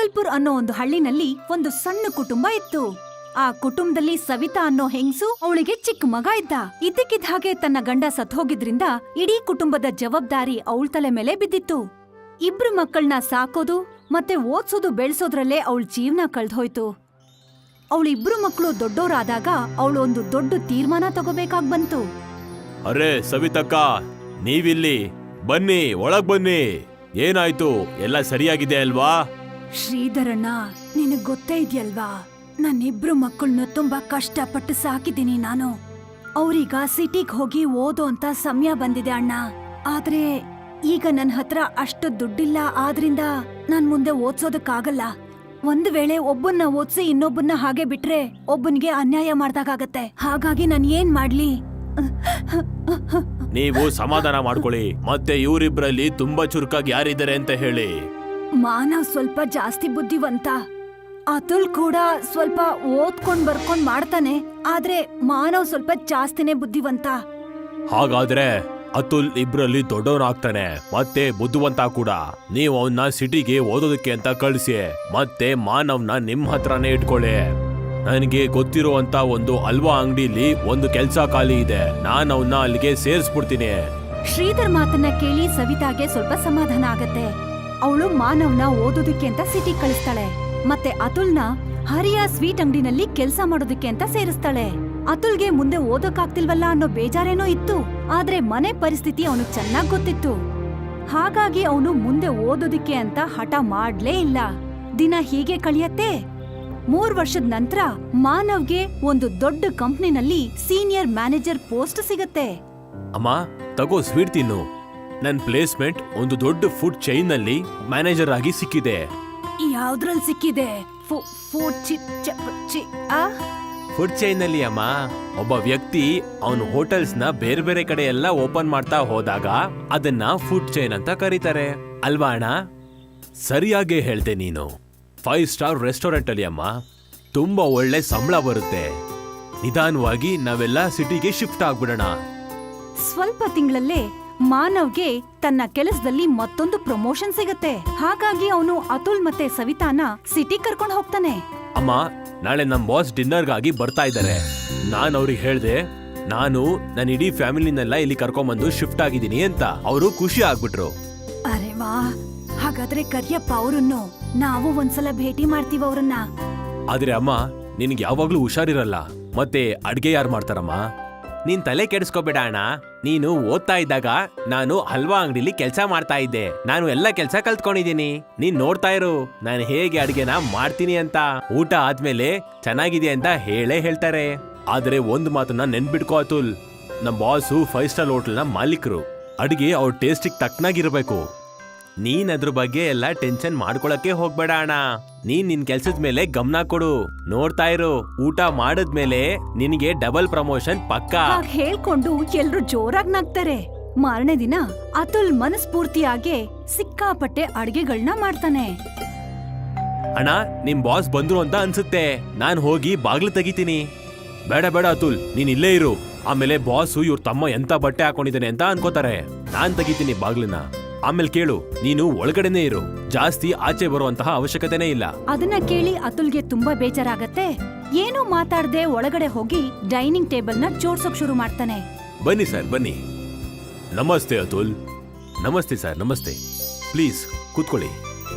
ಗೋಪಾಲ್ಪುರ್ ಅನ್ನೋ ಒಂದು ಹಳ್ಳಿನಲ್ಲಿ ಒಂದು ಸಣ್ಣ ಕುಟುಂಬ ಇತ್ತು. ಆ ಕುಟುಂಬದಲ್ಲಿ ಸವಿತಾ ಅನ್ನೋ ಹೆಂಗ್ಸು, ಅವಳಿಗೆ ಚಿಕ್ಕ ಮಗ ಇದ್ದ. ಇದ್ದಕ್ಕಿದ್ದ ಹಾಗೆ ತನ್ನ ಗಂಡ ಸತ್ ಹೋಗಿದ್ರಿಂದ ಇಡೀ ಕುಟುಂಬದ ಜವಾಬ್ದಾರಿ ಅವಳ ತಲೆ ಮೇಲೆ ಬಿದ್ದಿತ್ತು. ಇಬ್ರು ಮಕ್ಕಳನ್ನ ಸಾಕೋದು ಮತ್ತೆ ಓದ್ಸೋದು ಬೆಳೆಸೋದ್ರಲ್ಲೇ ಅವಳ ಜೀವನ ಕಳ್ದೋಯ್ತು. ಅವಳಿಬ್ರು ಮಕ್ಕಳು ದೊಡ್ಡೋರಾದಾಗ ಅವಳು ಒಂದು ದೊಡ್ಡ ತೀರ್ಮಾನ ತಗೋಬೇಕಾಗ್ ಬಂತು. ಅರೆ ಸವಿತಕ್ಕ, ನೀವಿಲ್ಲಿ ಬನ್ನಿ, ಒಳಗ್ ಬನ್ನಿ. ಏನಾಯ್ತು? ಎಲ್ಲ ಸರಿಯಾಗಿದೆ ಅಲ್ವಾ? ಶ್ರೀಧರಣ್ಣ, ನಿನಗ್ ಗೊತ್ತೇ ಇದೆಯಲ್ವಾ, ನನ್ನಿಬ್ರು ಮಕ್ಕಳನ್ನ ತುಂಬಾ ಕಷ್ಟಪಟ್ಟು ಸಾಕಿದ್ದೀನಿ ನಾನು. ಅವ್ರೀಗ ಸಿಟಿಗ್ ಹೋಗಿ ಓದೋ ಅಂತ ಸಮಯ ಬಂದಿದೆ ಅಣ್ಣ. ಆದ್ರೆ ಈಗ ನನ್ ಹತ್ರ ಅಷ್ಟು ದುಡ್ಡಿಲ್ಲ, ಆದ್ರಿಂದ ನಾನ್ ಮುಂದೆ ಓದ್ಸೋದಕ್ಕಾಗಲ್ಲ. ಒಂದ್ ವೇಳೆ ಒಬ್ಬನ್ನ ಓದ್ಸಿ ಇನ್ನೊಬ್ಬನ್ನ ಹಾಗೆ ಬಿಟ್ರೆ ಒಬ್ಬನಿಗೆ ಅನ್ಯಾಯ ಮಾಡ್ದಾಗತ್ತೆ. ಹಾಗಾಗಿ ನಾನ್ ಏನ್ ಮಾಡ್ಲಿ? ನೀವು ಸಮಾಧಾನ ಮಾಡ್ಕೊಳ್ಳಿ. ಮತ್ತೆ ಇವರಿಬ್ರಲ್ಲಿ ತುಂಬಾ ಚುರುಕಾಗಿ ಯಾರಿದ್ದಾರೆ ಅಂತ ಹೇಳಿ. ಮಾನವ್ ಸ್ವಲ್ಪ ಜಾಸ್ತಿ ಬುದ್ಧಿವಂತ, ಅತುಲ್ ಕೂಡ ಸ್ವಲ್ಪ ಓದ್ಕೊಂಡ್ ಬರ್ಕೊಂಡ್ ಮಾಡ್ತಾನೆ. ಆದ್ರೆ ಮಾನವ್ ಸ್ವಲ್ಪ ಜಾಸ್ತಿನೇ ಬುದ್ಧಿವಂತ. ಹಾಗಾದ್ರೆ ಅತುಲ್ ಇಬ್ರಲ್ಲಿ ದೊಡ್ಡವನಾಗ್ತಾನೆ, ಮತ್ತೆ ಬುದ್ಧಿವಂತ ಕೂಡ. ನೀವು ಅವನ್ನ ಸಿಟಿಗೆ ಓದೋದಕ್ಕೆ ಅಂತ ಕಳಿಸಿ, ಮತ್ತೆ ಮಾನವ್ನ ನಿಮ್ ಹತ್ರನೇ ಇಟ್ಕೊಳ್ಳಿ. ನನಗೆ ಗೊತ್ತಿರುವಂತ ಒಂದು ಹಲ್ವಾ ಅಂಗಡಿಲಿ ಒಂದು ಕೆಲ್ಸ ಖಾಲಿ ಇದೆ, ನಾನ್ ಅವನ್ನ ಅಲ್ಲಿಗೆ ಸೇರಿಸ್ಬಿಡ್ತೀನಿ. ಶ್ರೀಧರ್ ಮಾತನ್ನ ಕೇಳಿ ಸವಿತಾಗೆ ಸ್ವಲ್ಪ ಸಮಾಧಾನ ಆಗತ್ತೆ. ಅವಳು ಮಾನವ್ನ ಓದೋದಕ್ಕೆ ಅಂತ ಸಿಟಿ ಕಳಿಸ್ತಾಳೆ, ಮತ್ತೆ ಅತುಲ್ನ ಹರಿಯಾ ಸ್ವೀಟ್ ಅಂಗಡಿನಲ್ಲಿ ಕೆಲ್ಸ ಮಾಡೋದಕ್ಕೆ ಅಂತ ಸೇರಿಸ್ತಾಳೆ. ಅತುಲ್ಗೆ ಮುಂದೆ ಓದೋಕಾಗ್ತಿಲ್ವಲ್ಲ ಅನ್ನೋ ಬೇಜಾರೇನೋ ಇತ್ತು, ಆದ್ರೆ ಮನೆ ಪರಿಸ್ಥಿತಿ ಅವನು ಚೆನ್ನಾಗ್ ಗೊತ್ತಿತ್ತು. ಹಾಗಾಗಿ ಅವನು ಮುಂದೆ ಓದೋದಕ್ಕೆ ಅಂತ ಹಠ ಮಾಡ್ಲೇ ಇಲ್ಲ. ದಿನ ಹೀಗೆ ಕಳಿಯತ್ತೆ. 3 ವರ್ಷದ ನಂತರ ಮಾನವ್ಗೆ ಒಂದು ದೊಡ್ಡ ಕಂಪ್ನಿನಲ್ಲಿ ಸೀನಿಯರ್ ಮ್ಯಾನೇಜರ್ ಪೋಸ್ಟ್ ಸಿಗತ್ತೆ. ಅಮ್ಮ ತಗೋ ಸ್ವೀಟ್ ತಿನ್ನು. ನನ್ ಪ್ಲೇಸ್ಮೆಂಟ್ ಒಂದು ದೊಡ್ಡ ಫುಡ್ ಚೈನ್ ನಲ್ಲಿ ಮ್ಯಾನೇಜರ್ ಆಗಿ ಸಿಕ್ಕಿದೆ. ಯಾವ್ದ್ರಲ್ಲಿ ಸಿಕ್ಕಿದೆ? ಫುಡ್ ಚೈನ್ ನಲ್ಲಿ ಅಮ್ಮ. ಒಬ್ಬ ವ್ಯಕ್ತಿ ಅವನು ಹೋಟೆಲ್ಸ್ ನ ಬೇರೆ ಬೇರೆ ಕಡೆ ಎಲ್ಲ ಓಪನ್ ಮಾಡ್ತಾ ಹೋದಾಗ ಅದನ್ನ ಫುಡ್ ಚೈನ್ ಅಂತ ಕರೀತಾರೆ ಅಲ್ವಾ ಅಣ್ಣ? ಸರಿಯಾಗಿ ಹೇಳ್ದೆ ನೀನು. 5 ಸ್ಟಾರ್ ರೆಸ್ಟೋರೆಂಟ್ ಅಲ್ಲಿ ಅಮ್ಮ, ತುಂಬಾ ಒಳ್ಳೆ ಸಂಬಳ ಬರುತ್ತೆ. ನಿಧಾನವಾಗಿ ನಾವೆಲ್ಲ ಸಿಟಿಗೆ ಶಿಫ್ಟ್ ಆಗ್ಬಿಡೋಣ. ಸ್ವಲ್ಪ ತಿಂಗಳಲ್ಲೇ ಮಾನವ್ಗೆ ತನ್ನ ಕೆಲಸದಲ್ಲಿ ಮತ್ತೊಂದು ಪ್ರಮೋಷನ್ ಸಿಗತ್ತೆ. ಹಾಗಾಗಿ ಅವನು ಅತುಲ್ ಮತ್ತೆ ಸವಿತಾನ ಸಿಟಿ ಕರ್ಕೊಂಡು ಹೋಗ್ತಾನೆ. ಅಮ್ಮ, ನಾಳೆ ನಮ್ ಬಾಸ್ ಡಿನ್ನರ್ಗಾಗಿ ಬರ್ತಾ ಇದ್ದಾರೆ. ನಾನ್ ಅವ್ರಿಗೆ ಹೇಳ್ದೆ ನಾನು ನನ್ನ ಇಡೀ ಫ್ಯಾಮಿಲಿನೆಲ್ಲ ಇಲ್ಲಿ ಕರ್ಕೊಂಡ್ಬಂದು ಶಿಫ್ಟ್ ಆಗಿದ್ದೀನಿ ಅಂತ. ಅವರು ಖುಷಿ ಆಗ್ಬಿಟ್ರು. ಅರೆ ವಾ, ಹಾಗಾದ್ರೆ ಕರಿಯಪ್ಪ ಅವರನ್ನು ನಾವು ಒಂದ್ಸಲ ಭೇಟಿ ಮಾಡ್ತೀವಿ ಅವ್ರನ್ನ. ಆದ್ರೆ ಅಮ್ಮ, ನಿನ್ಗೆ ಯಾವಾಗ್ಲೂ ಹುಷಾರಿರಲ್ಲ. ಮತ್ತೆ ಅಡ್ಗೆ ಯಾರು ಮಾಡ್ತಾರಮ್ಮ? ನೀನ್ ತಲೆ ಕೆಡಿಸ್ಕೋಬೇಡ ಅಣ್ಣ. ನೀನು ಓದ್ತಾ ಇದ್ದಾಗ ನಾನು ಹಲ್ವಾ ಅಂಗಡಿಲಿ ಕೆಲ್ಸ ಮಾಡ್ತಾ ಇದ್ದೆ. ನಾನು ಎಲ್ಲ ಕೆಲ್ಸ ಕಲ್ತ್ಕೊಂಡಿದ್ದೀನಿ. ನೀನ್ ನೋಡ್ತಾ ಇರು ನಾನು ಹೇಗೆ ಅಡ್ಗೆನ ಮಾಡ್ತೀನಿ ಅಂತ. ಊಟ ಆದ್ಮೇಲೆ ಚೆನ್ನಾಗಿದೆ ಅಂತ ಹೇಳ್ತಾರೆ. ಆದ್ರೆ ಒಂದ್ ಮಾತನ್ನ ನೆನ್ಬಿಟ್ಕೋ ಅತುಲ್, ನಮ್ ಬಾಸು 5 ಸ್ಟಾರ್ ಹೋಟೆಲ್ನ ಮಾಲೀಕರು. ಅಡ್ಗೆ ಅವ್ರ ಟೇಸ್ಟಿಗೆ ತಕ್ಕನಾಗಿರ್ಬೇಕು. ನೀನ್ ಅದ್ರ ಬಗ್ಗೆ ಎಲ್ಲ ಟೆನ್ಷನ್ ಮಾಡ್ಕೊಳಕ್ಕೆ ಹೋಗ್ಬೇಡ ಅಣ್ಣ. ನೀನ್ ನಿನ್ ಕೆಲ್ಸದ ಮೇಲೆ ಗಮನ ಕೊಡು. ನೋಡ್ತಾ ಇರು, ಊಟ ಮಾಡಿದ್ಮೇಲೆ ನಿನಗೆ ಡಬಲ್ ಪ್ರಮೋಷನ್ ಪಕ್ಕಾ. ಹೇಳ್ಕೊಂಡು ಎಲ್ರು ಜೋರಾಗಿ ನಗ್ತಾರೆ. ಮಾರನೇ ದಿನ ಅತುಲ್ ಮನಸ್ಫೂರ್ತಿಯಾಗಿ ಸಿಕ್ಕಾಪಟ್ಟೆ ಅಡ್ಗೆಗಳನ್ನ ಮಾಡ್ತಾನೆ. ಅಣ್ಣ, ನಿಮ್ ಬಾಸ್ ಬಂದ್ರು ಅಂತ ಅನ್ಸುತ್ತೆ. ನಾನ್ ಹೋಗಿ ಬಾಗ್ಲು ತೆಗಿತೀನಿ. ಬೇಡ ಬೇಡ ಅತುಲ್, ನೀನ್ ಇಲ್ಲೇ ಇರು. ಆಮೇಲೆ ಬಾಸು ಇವ್ರ ತಮ್ಮ ಎಂತ ಬಟ್ಟೆ ಹಾಕೊಂಡಿದ್ದಾನೆ ಅಂತ ಅನ್ಕೋತಾರೆ. ನಾನ್ ತೆಗಿತೀನಿ ಬಾಗ್ಲನ್ನ. ಆಮೇಲೆ ಕೇಳು, ನೀನು ಒಳಗಡೆನೇ ಇರು. ಜಾಸ್ತಿ ಆಚೆ ಬರುವಂತಹ ಅವಶ್ಯಕತೆನೇ ಇಲ್ಲ. ಅದನ್ನ ಕೇಳಿ ಅತುಲ್ಗೆ ತುಂಬಾ ಬೇಜಾರಾಗತ್ತೆ. ಏನೂ ಮಾತಾಡದೆ ಒಳಗಡೆ ಹೋಗಿ ಡೈನಿಂಗ್ ಟೇಬಲ್ ನ ಜೋಡ್ಸೋಕ್ ಶುರು ಮಾಡ್ತಾನೆ. ಬನ್ನಿ ಸರ್, ಬನ್ನಿ. ನಮಸ್ತೆ ಅತುಲ್. ನಮಸ್ತೆ ಸರ್, ನಮಸ್ತೆ. ಪ್ಲೀಸ್ ಕೂತ್ಕೊಳ್ಳಿ.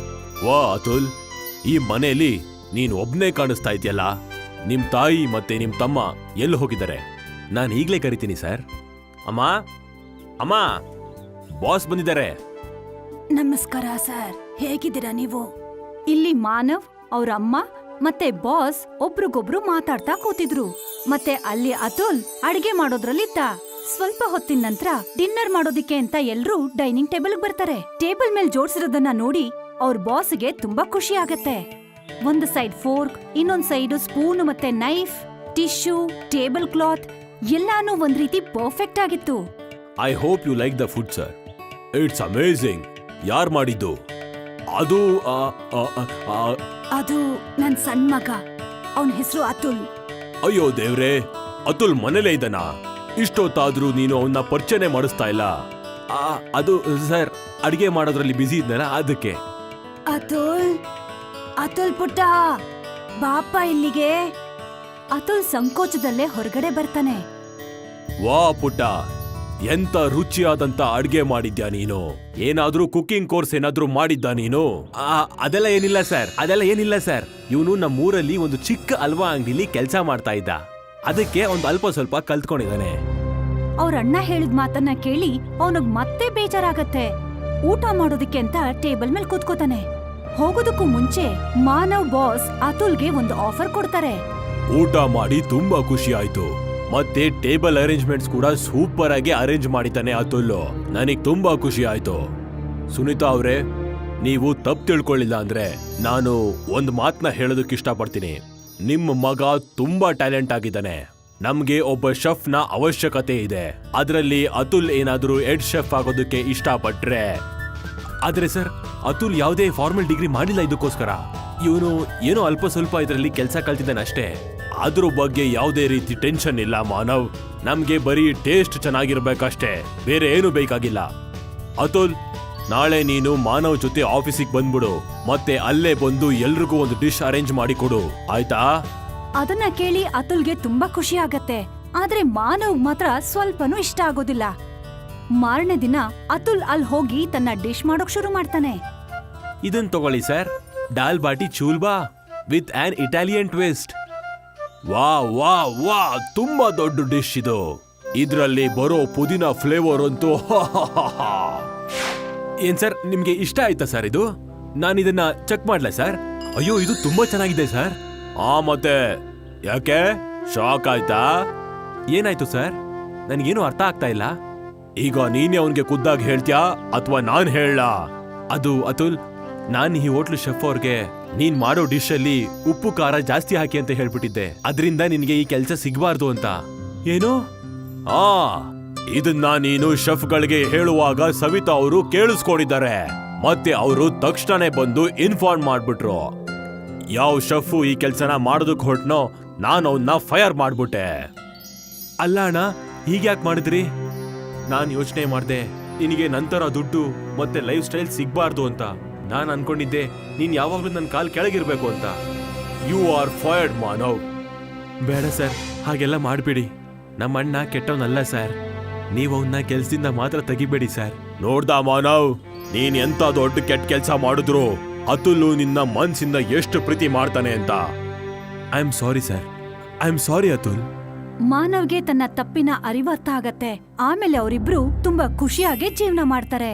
ವಾ ಅತುಲ್, ಈ ಮನೆಯಲ್ಲಿ ನೀನ್ ಒಬ್ನೇ ಕಾಣಿಸ್ತಾ ಇದೆಯಲ್ಲ. ನಿಮ್ ತಾಯಿ ಮತ್ತೆ ನಿಮ್ ತಮ್ಮ ಎಲ್ಲಿ ಹೋಗಿದ್ದಾರೆ? ನಾನು ಈಗ್ಲೇ ಕರಿತೀನಿ ಸರ್. ಅಮ್ಮ, ಅಮ್ಮ, ಬಾಸ್ ಬಂದಿದ್ದಾರೆ. ನಮಸ್ಕಾರ ಸರ್, ಹೇಗಿದ್ದೀರಾ ನೀವು? ಇಲ್ಲಿ ಮಾನವ್, ಅವ್ರ ಅಮ್ಮ ಮತ್ತೆ ಬಾಸ್ ಒಬ್ರಿಗೊಬ್ರು ಮಾತಾಡ್ತಾ ಕೂತಿದ್ರು. ಮತ್ತೆ ಅಲ್ಲಿ ಅತುಲ್ ಅಡ್ಗೆ ಮಾಡೋದ್ರಲ್ಲಿದ್ದ. ಸ್ವಲ್ಪ ಹೊತ್ತಿನ ನಂತರ ಡಿನ್ನರ್ ಮಾಡೋದಿಕ್ಕೆ ಅಂತ ಎಲ್ರೂ ಡೈನಿಂಗ್ ಟೇಬಲ್ ಬರ್ತಾರೆ. ಟೇಬಲ್ ಮೇಲ್ ಜೋಡ್ಸಿರೋದನ್ನ ನೋಡಿ ಅವ್ರ ಬಾಸ್ಗೆ ತುಂಬಾ ಖುಷಿ ಆಗತ್ತೆ. ಒಂದು ಸೈಡ್ ಫೋರ್ಕ್, ಇನ್ನೊಂದ್ ಸೈಡ್ ಸ್ಪೂನ್ ಮತ್ತೆ ನೈಫ್, ಟಿಶ್ಯೂ, ಟೇಬಲ್ ಕ್ಲಾತ್ ಎಲ್ಲಾನು ಒಂದ್ ರೀತಿ ಪರ್ಫೆಕ್ಟ್ ಆಗಿತ್ತು. I hope you like the food sir. It's amazing. ಯಾರ್ ಮಾಡಿದ್ದು? ಅದು ನನ್ ಸಣ್ಣ ಮಗ, ಅವನ ಹೆಸರು ಅತುಲ್. ಅಯ್ಯೋ ದೇವ್ರೆ, ಅತುಲ್ ಮನೇಲೇ ಇದ್ದಾನ? ಇಷ್ಟೊತ್ತಾದ್ರೂ ನೀನು ಅವನ್ನ ಪರಿಚಯನೇ ಮಾಡಿಸ್ತಾ ಇಲ್ಲ. ಅದು ಸರ್, ಅಡಿಗೆ ಮಾಡೋದ್ರಲ್ಲಿ ಬಿಸಿ ಇದ್ನಲ್ಲ ಅದಕ್ಕೆ. ಅತುಲ್, ಅತುಲ್ ಪುಟ್ಟ, ಬಾಪ ಇಲ್ಲಿಗೆ. ಅತುಲ್ ಸಂಕೋಚದಲ್ಲೇ ಹೊರಗಡೆ ಬರ್ತಾನೆ. ವಾ ಪುಟ್ಟ, ಎಂತ ರುಚಿಯಾದಂತ ಅಡ್ಗೆ ಮಾಡಿದ್ಯಾ ನೀನು. ಏನಾದ್ರೂ ಕುಕಿಂಗ್ ಕೋರ್ಸ್ ಏನಾದ್ರೂ ಮಾಡಿದ್ದ ನೀನು? ಅದೆಲ್ಲ ಏನಿಲ್ಲ ಸರ್. ಇವನು ನಮ್ಮೂರಲ್ಲಿ ಒಂದು ಚಿಕ್ಕ ಹಲ್ವಾ ಅಂಗಡಿಲಿ ಕೆಲಸ ಮಾಡ್ತಾ ಇದ್ದ. ಅದಕ್ಕೆ ಒಂದು ಅಲ್ಪ ಸ್ವಲ್ಪ ಕಲ್ತ್ಕೊಂಡಿದ್ದಾನೆ. ಅವ್ರ ಅಣ್ಣ ಹೇಳಿದ ಮಾತನ್ನ ಕೇಳಿ ಅವನಿಗ್ ಮತ್ತೆ ಬೇಜಾರಾಗತ್ತೆ. ಊಟ ಮಾಡೋದಕ್ಕೆ ಅಂತ ಟೇಬಲ್ ಮೇಲೆ ಕೂತ್ಕೋತಾನೆ. ಹೋಗೋದಕ್ಕೂ ಮುಂಚೆ ಮಾನವ್ ಬಾಸ್ ಅತುಲ್ಗೆ ಒಂದು ಆಫರ್ ಕೊಡ್ತಾರೆ. ಊಟ ಮಾಡಿ ತುಂಬಾ ಖುಷಿ ಆಯ್ತು. ಮತ್ತೆ ಟೇಬಲ್ ಅರೇಂಜ್ಮೆಂಟ್ಸ್ ಕೂಡ ಸೂಪರ್ ಆಗಿ ಅರೇಂಜ್ ಮಾಡಿದ್ದಾನೆ ಅತುಲ್. ನನಗ್ ತುಂಬಾ ಖುಷಿ ಆಯ್ತು. ಸುನೀತಾ ಅವ್ರೆ, ನೀವು ತಪ್ಪು ತಿಳ್ಕೊಳ್ಳಿಲ್ಲ ಅಂದ್ರೆ ನಾನು ಒಂದ್ ಮಾತನ್ನ ಹೇಳೋದಕ್ಕೆ ಇಷ್ಟಪಡ್ತೀನಿ. ನಿಮ್ಮ ಮಗ ತುಂಬಾ ಟ್ಯಾಲೆಂಟ್ ಆಗಿದ್ದಾನೆ. ನಮ್ಗೆ ಒಬ್ಬ ಶೆಫ್ ನ ಅವಶ್ಯಕತೆ ಇದೆ. ಅದರಲ್ಲಿ ಅತುಲ್ ಏನಾದ್ರೂ ಹೆಡ್ ಶೆಫ್ ಆಗೋದಕ್ಕೆ ಇಷ್ಟಪಟ್ರೆ. ಆದ್ರೆ ಸರ್, ಅತುಲ್ ಯಾವುದೇ ಫಾರ್ಮಲ್ ಡಿಗ್ರಿ ಮಾಡಿಲ್ಲ ಇದಕ್ಕೋಸ್ಕರ. ಇವನು ಏನೋ ಅಲ್ಪ ಸ್ವಲ್ಪ ಇದರಲ್ಲಿ ಕೆಲಸ ಕಲ್ತಿದ್ದಾನೆ ಅಷ್ಟೇ. ಅದ್ರ ಬಗ್ಗೆ ಯಾವುದೇ ರೀತಿ ಟೆನ್ಷನ್ ಇಲ್ಲ ಮಾನವ್. ನಮ್ಗೆ ಬರೀ ಟೇಸ್ಟ್ ಚೆನ್ನಾಗಿರ್ಬೇಕಷ್ಟೇ, ಬೇರೆ ಏನು ಬೇಕಾಗಿಲ್ಲ. ಅತುಲ್, ನಾಳೆ ನೀನು ಮಾನವ್ ಜೊತೆ ಆಫೀಸಿಗೆ ಬಂದ್ಬಿಡು. ಮತ್ತೆ ಅಲ್ಲೇ ಬಂದು ಎಲ್ರಿಗೂ ಒಂದು ಡಿಶ್ ಅರೇಂಜ್ ಮಾಡಿ ಕೊಡು, ಆಯ್ತಾ? ಅದನ್ನ ಕೇಳಿ ಅತುಲ್ಗೆ ತುಂಬಾ ಖುಷಿ ಆಗತ್ತೆ. ಆದ್ರೆ ಮಾನವ್ ಮಾತ್ರ ಸ್ವಲ್ಪನೂ ಇಷ್ಟ ಆಗೋದಿಲ್ಲ. ಮಾರನೇ ದಿನ ಅತುಲ್ ಅಲ್ಲಿ ಹೋಗಿ ತನ್ನ ಡಿಶ್ ಮಾಡೋಕ್ ಶುರು ಮಾಡ್ತಾನೆ. ಇದನ್ ತಗೊಳ್ಳಿ ಸರ್, ದಾಲ್ ಬಾಟಿ ಚೂಲ್ಬಾ ವಿತ್ ಆನ್ ಇಟಾಲಿಯನ್ ಟ್ವಿಸ್ಟ್. ವಾ ವಾ ವಾ, ತುಂಬಾ ದೊಡ್ಡ ಡಿಶ್ ಇದು. ಇದ್ರಲ್ಲಿ ಬರೋ ಪುದೀನ ಫ್ಲೇವರ್ ಅಂತೂ ಏನ್ ಸರ್, ನಿಮ್ಗೆ ಇಷ್ಟ ಆಯ್ತಾ ಸರ್ ಇದು? ನಾನಿದನ್ನ ಚೆಕ್ ಮಾಡ್ಲಾ ಸರ್? ಅಯ್ಯೋ, ಇದು ತುಂಬಾ ಚೆನ್ನಾಗಿದೆ ಸರ್. ಮತ್ತೆ ಯಾಕೆ ಶಾಕ್ ಆಯ್ತಾ? ಏನಾಯ್ತು ಸರ್? ನನ್ಗೇನು ಅರ್ಥ ಆಗ್ತಾ ಇಲ್ಲ. ಈಗ ನೀನೇ ಅವನ್ಗೆ ಖುದ್ದಾಗಿ ಹೇಳ್ತ್ಯಾ ಅಥವಾ ನಾನ್ ಹೇಳಲಾ? ಅದು ಅತುಲ್, ನಾನ್ ಈ ಹೋಟ್ಲು ಶೆಫ್ ಅವ್ರಿಗೆ ನೀನ್ ಮಾಡೋ ಡಿಶ್ ಅಲ್ಲಿ ಉಪ್ಪು ಖಾರ ಜಾಸ್ತಿ ಹಾಕಿ ಅಂತ ಹೇಳ್ಬಿಟ್ಟಿದ್ದೆ. ಅದರಿಂದ ನಿನ್ಗೆ ಈ ಕೆಲ್ಸ ಸಿಗಬಾರ್ದು ಅಂತ. ಏನು? ಇದನ್ನ ನೀನು ಶೆಫ್ಗಳಿಗೆ ಹೇಳುವಾಗ ಸವಿತಾ ಅವರು ಕೇಳಿಸ್ಕೊಂಡಿದ್ದಾರೆ. ಮತ್ತೆ ಅವರು ತಕ್ಷಣನೇ ಬಂದು ಇನ್ಫಾರ್ಮ್ ಮಾಡ್ಬಿಟ್ರು. ಯಾವ ಶೆಫ್ ಈ ಕೆಲ್ಸನ ಮಾಡೋದಕ್ ಹೊರಟ್ನೋ ನಾನು ಅವನ್ನ ಫೈರ್ ಮಾಡ್ಬಿಟ್ಟೆ. ಅಲ್ಲ ಅಣ್ಣ, ಹೀಗ್ಯಾಕ್ ಮಾಡಿದ್ರಿ? ನಾನ್ ಯೋಚನೆ ಮಾಡ್ದೆ ನಿನಗೆ ನಂತರ ದುಡ್ಡು ಮತ್ತೆ ಲೈಫ್ ಸ್ಟೈಲ್ ಸಿಗ್ಬಾರ್ದು ಅಂತ. ನಾನ್ ಅನ್ಕೊಂಡಿದ್ದೆ ನೀನ್ ಯಾವಾಗ್ಲೂ ನನ್ನ ಕಾಲ್ ಕೆಳಗಿರ್ಬೇಕು ಅಂತ. ಯು ಆರ್ ಫೈರ್ಡ್ ಮಾನವ್. ಬೇಡ ಸರ್, ಹಾಗೆಲ್ಲ ಮಾಡ್ಬೇಡಿ. ನಮ್ಮ ಅಣ್ಣ ಕೆಟ್ಟವನಲ್ಲ ಸರ್. ನೀವು ಅವನ್ನ ಕೆಲ್ಸದಿಂದ ಮಾತ್ರ ತೆಗಿಬೇಡಿ ಸರ್. ನೋಡ್ದಾ ಮಾನವ್, ನೀನ್ ಎಂತ ದೊಡ್ಡ ಕೆಟ್ಟ ಕೆಲ್ಸ ಮಾಡಿದ್ರು ಅತುಲ್ ನಿನ್ನ ಮನ್ಸಿಂದ ಎಷ್ಟು ಪ್ರೀತಿ ಮಾಡ್ತಾನೆ ಅಂತ. I am sorry sir, I am sorry Atul. ಮಾನವ್ಗೆ ತನ್ನ ತಪ್ಪಿನ ಅರಿವರ್ಥ ಆಗತ್ತೆ. ಆಮೇಲೆ ಅವರಿಬ್ರು ತುಂಬಾ ಖುಷಿಯಾಗಿ ಜೀವನ ಮಾಡ್ತಾರೆ.